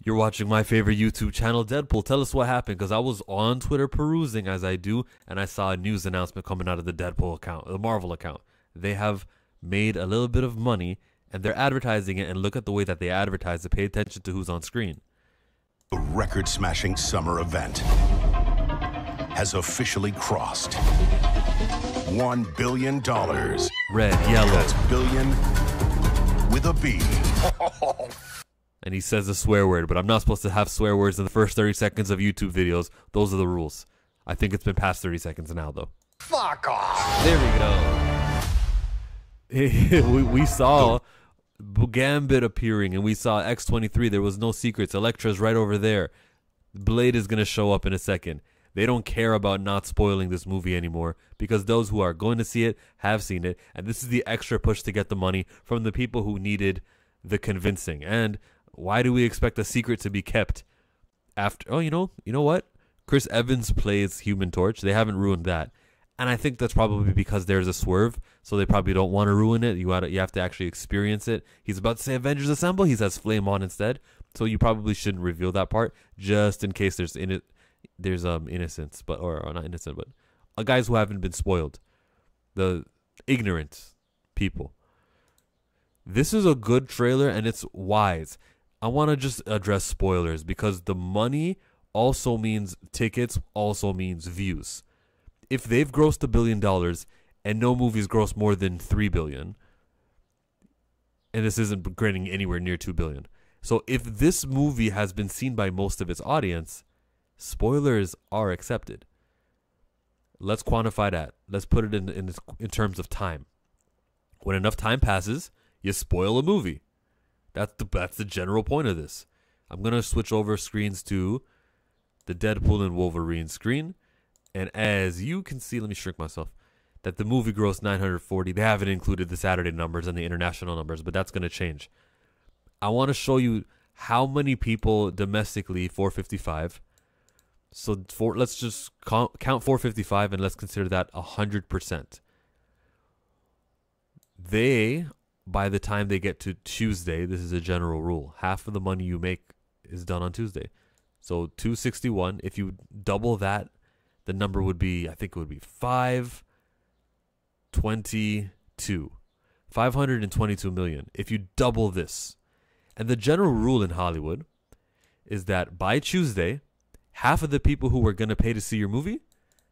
You're watching my favorite YouTube channel, Deadpool. Tell us what happened, because I was on Twitter perusing as I do, and I saw a news announcement coming out of the Deadpool account, the Marvel account. They have made a little bit of money, and they're advertising it, and look at the way that they advertise it. Pay attention to who's on screen. The record-smashing summer event has officially crossed $1 billion. Red, yellow. That's billion with a B. And he says a swear word, but I'm not supposed to have swear words in the first 30 seconds of YouTube videos. Those are the rules. I think it's been past 30 seconds now, though. Fuck off. There we go. we saw Gambit appearing, and we saw X-23. There was no secrets. Elektra's right over there. Blade is going to show up in a second. They don't care about not spoiling this movie anymore, because those who are going to see it have seen it, and this is the extra push to get the money from the people who needed the convincing. And why do we expect a secret to be kept after? Oh, you know what? Chris Evans plays Human Torch. They haven't ruined that. And I think that's probably because there's a swerve, so they probably don't want to ruin it. You have to actually experience it. He's about to say Avengers Assemble. He says Flame On instead. So you probably shouldn't reveal that part, just in case there's innocence, or not innocent, but guys who haven't been spoiled, the ignorant people. This is a good trailer, and it's wise. I want to just address spoilers, because the money also means tickets, also means views. If they've grossed $1 billion and no movies gross more than $3 billion, and this isn't granting anywhere near $2 billion. So if this movie has been seen by most of its audience, spoilers are accepted. Let's quantify that. Let's put it in terms of time. When enough time passes, you spoil a movie. That's the general point of this. I'm going to switch over screens to the Deadpool and Wolverine screen. And as you can see, let me shrink myself, that the movie grossed 940. They haven't included the Saturday numbers and the international numbers, but that's going to change. I want to show you how many people domestically 455. So let's just count 455, and let's consider that 100%. They, by the time they get to Tuesday, this is a general rule, half of the money you make is done on Tuesday. So 261, if you double that, the number would be, I think it would be 522 million. If you double this. And the general rule in Hollywood is that by Tuesday, half of the people who were going to pay to see your movie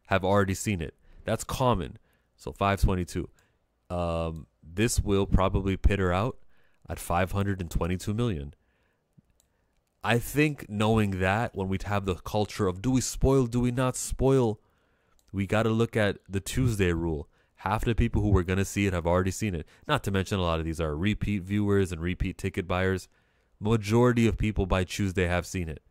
have already seen it. That's common. So 522. This will probably peter out at 522 million. I think knowing that, when we have the culture of do we spoil, do we not spoil, we got to look at the Tuesday rule. Half the people who were going to see it have already seen it. Not to mention a lot of these are repeat viewers and repeat ticket buyers. Majority of people by Tuesday have seen it.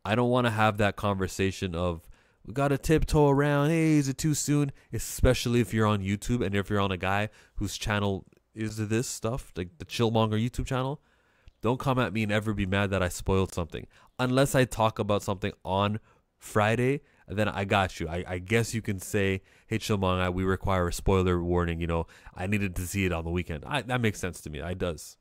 I don't want to have that conversation of we got to tiptoe around. Hey, is it too soon? Especially if you're on YouTube and if you're on a guy whose channel is this stuff, like the Chillmonger YouTube channel. Don't come at me and ever be mad that I spoiled something. Unless I talk about something on Friday, then I got you. I guess you can say, hey, Chillmonger, we require a spoiler warning. You know, I needed to see it on the weekend. That makes sense to me. It does.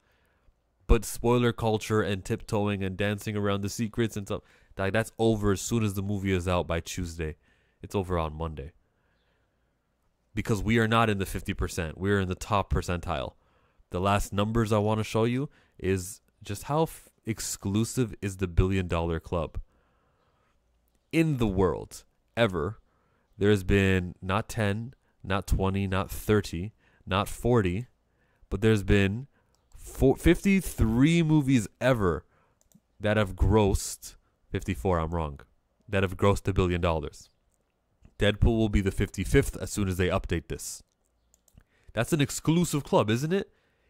But spoiler culture and tiptoeing and dancing around the secrets and stuff, that's over as soon as the movie is out by Tuesday. It's over on Monday. Because we are not in the 50%. We are in the top percentile. The last numbers I want to show you is just how exclusive is the $1 billion club. In the world, ever, there's been not 10, not 20, not 30, not 40, but there's been 53 movies ever that have grossed, 54, I'm wrong, that have grossed $1 billion. Deadpool will be the 55th as soon as they update this. That's an exclusive club, isn't it?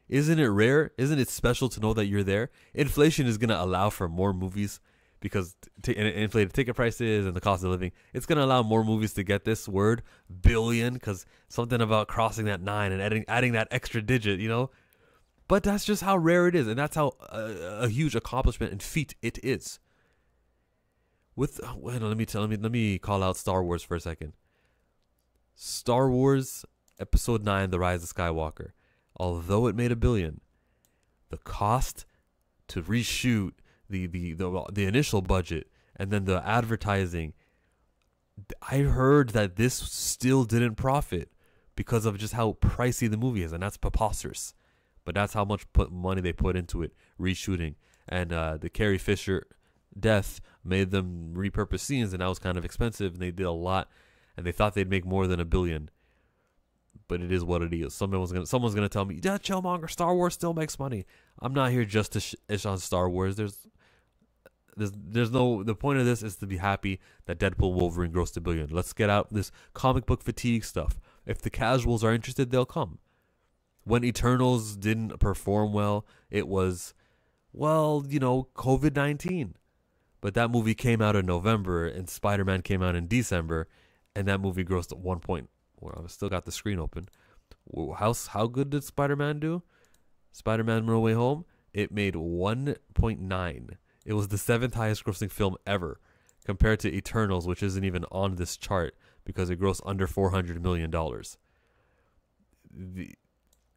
Isn't it rare? Isn't it special to know that you're there? Inflation is going to allow for more movies because inflated ticket prices and the cost of living. It's going to allow more movies to get this word, billion, because something about crossing that 9 and adding that extra digit, you know? But that's just how rare it is, and that's how a huge accomplishment and feat it is. Let me call out Star Wars for a second. Star Wars Episode 9, The Rise of Skywalker. Although it made $1 billion, the cost to reshoot, the initial budget and then the advertising. I heard that this still didn't profit because of just how pricey the movie is, and that's preposterous. But that's how much money they put into it, reshooting. And the Carrie Fisher death made them repurpose scenes, and that was kind of expensive, and they did a lot, and they thought they'd make more than $1 billion. But it is what it is. Someone's gonna tell me, yeah, Chillmonger, Star Wars still makes money. I'm not here just to ish on Star Wars. There's no, the point of this is to be happy that Deadpool Wolverine grossed $1 billion. Let's get out this comic book fatigue stuff. If the casuals are interested, they'll come. When Eternals didn't perform well, it was, well, COVID-19. But that movie came out in November, and Spider-Man came out in December, and that movie grossed at 1 point. Well, I've still got the screen open. How good did Spider-Man do? Spider-Man No Way Home, it made 1.9. It was the 7th highest grossing film ever, compared to Eternals, which isn't even on this chart because it grossed under $400 million.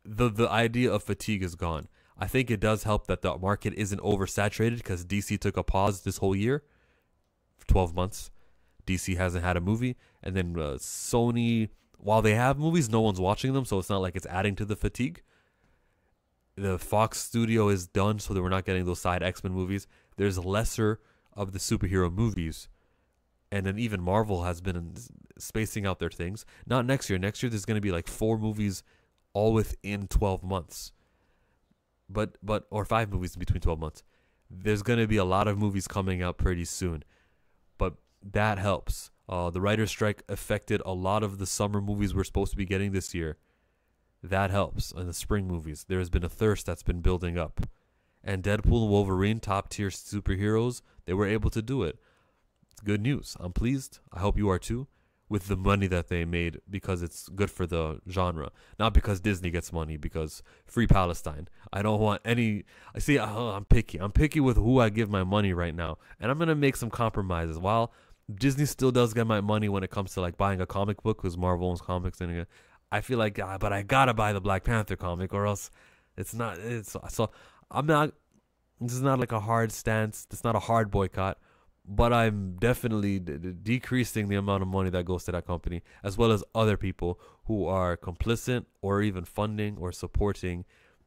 The idea of fatigue is gone. I think it does help that the market isn't oversaturated because DC took a pause this whole year, for 12 months. DC hasn't had a movie, and then Sony, while they have movies, no one's watching them, so it's not like it's adding to the fatigue. The Fox studio is done, so that we're not getting those side X-Men movies. There's lesser of the superhero movies, and then even Marvel has been spacing out their things. Not next year. Next year there's going to be like 4 movies all within 12 months. Or 5 movies in between 12 months. There's going to be a lot of movies coming out pretty soon. But that helps. The writer's strike affected a lot of the summer movies we're supposed to be getting this year. That helps. And the spring movies. There has been a thirst that's been building up. And Deadpool and Wolverine, top tier superheroes, they were able to do it. It's good news. I'm pleased. I hope you are too. With the money that they made, because it's good for the genre, not because Disney gets money, because free Palestine. I don't want any. I see. I'm picky. I'm picky with who I give my money right now, and I'm gonna make some compromises. While Disney still does get my money when it comes to like buying a comic book, because Marvel owns comics, and I feel like, but I gotta buy the Black Panther comic, or else it's not. It's so I'm not. This is not like a hard stance. It's not a hard boycott. But I'm definitely decreasing the amount of money that goes to that company, as well as other people who are complicit or even funding or supporting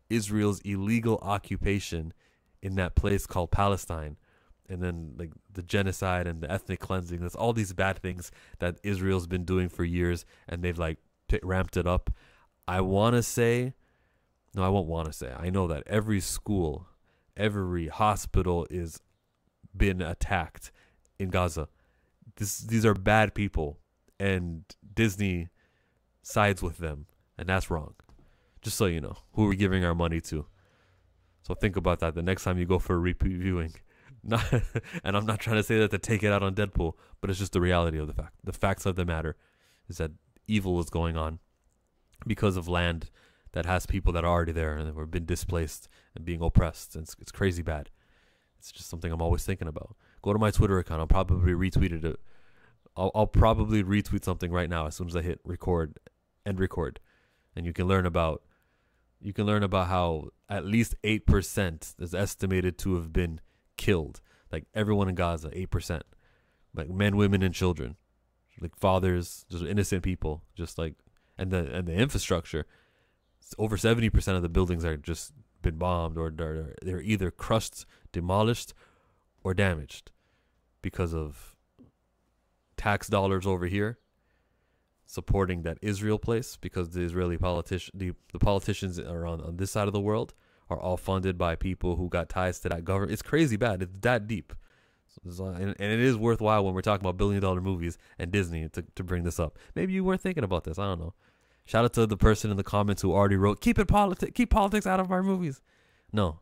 Israel's illegal occupation in that place called Palestine. And then like the genocide and the ethnic cleansing. There's all these bad things that Israel's been doing for years, and they've like ramped it up. I want to say, no, I won't want to say. I know that every school, every hospital is been attacked in Gaza. These are bad people, and Disney sides with them, and that's wrong. Just so you know who we're giving our money to. So think about that the next time you go for a reviewing. And I'm not trying to say that to take it out on Deadpool, but it's just the reality of the fact. The facts of the matter is that evil is going on because of land that has people that are already there and have been displaced and being oppressed. And it's crazy bad. It's just something I'm always thinking about. Go to my Twitter account. I'll probably retweet it. I'll probably retweet something right now as soon as I hit end record, and you can learn about how at least 8% is estimated to have been killed. Like everyone in Gaza, 8%, like men, women, and children, like fathers, just innocent people, just like and the infrastructure. Over 70% of the buildings are just been bombed, or they're either crushed, demolished, or damaged because of tax dollars over here supporting that Israel place, because the Israeli the politicians are on this side of the world are all funded by people who got ties to that government. It's crazy bad. It's that deep. And it is worthwhile when we're talking about billion-dollar movies and Disney to bring this up. Maybe you weren't thinking about this. I don't know. Shout out to the person in the comments who already wrote, keep politics out of our movies. No.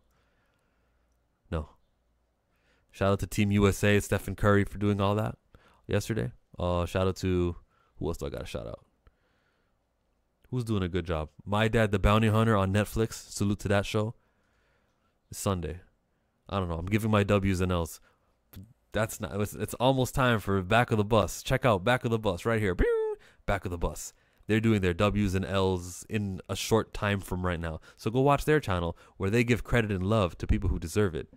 Shout out to Team USA, Stephen Curry, for doing all that yesterday. Shout out to, who else do I got to shout out? Who's doing a good job? My Dad, the Bounty Hunter on Netflix. Salute to that show. It's Sunday. I don't know. I'm giving my W's and L's. That's not. It's almost time for Back of the Bus. Check out Back of the Bus right here. Back of the Bus. They're doing their W's and L's in a short time from right now. So go watch their channel where they give credit and love to people who deserve it.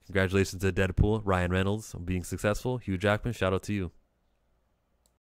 Congratulations to Deadpool, Ryan Reynolds on being successful. Hugh Jackman, shout out to you.